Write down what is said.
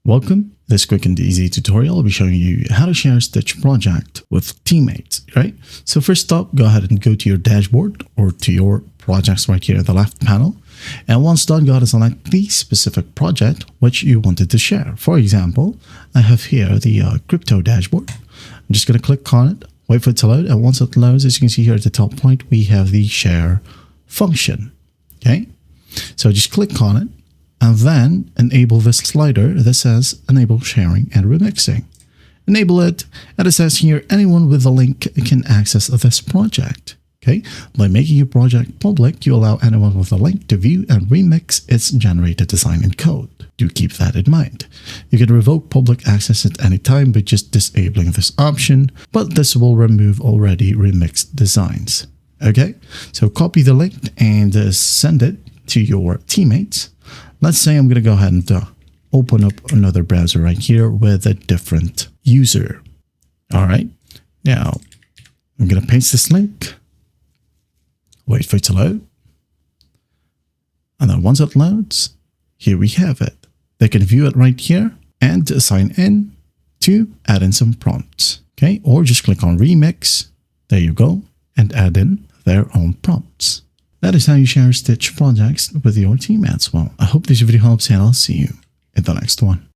Welcome. This quick and easy tutorial will be showing you how to share a Stitch project with teammates, right? So first up, go ahead and go to your dashboard or to your projects right here in the left panel. And once done, go ahead and select the specific project which you wanted to share. For example, I have here the crypto dashboard. I'm just going to click on it, wait for it to load. And once it loads, as you can see here at the top right, we have the share function. Okay, so just click on it. And then enable this slider that says enable sharing and remixing. Enable it, and it says here anyone with the link can access this project. Okay, by making your project public, you allow anyone with a link to view and remix its generated design and code. Do keep that in mind. You can revoke public access at any time by just disabling this option, but this will remove already remixed designs. Okay, so copy the link and send it to your teammates. Let's say I'm going to go ahead and open up another browser right here with a different user. All right. Now, I'm going to paste this link. Wait for it to load. And then once it loads, here we have it. They can view it right here and sign in to add in some prompts. Okay. Or just click on Remix. There you go. And add in their own prompts. That is how you share Stitch projects with your teammates. Well, I hope this video helps and I'll see you in the next one.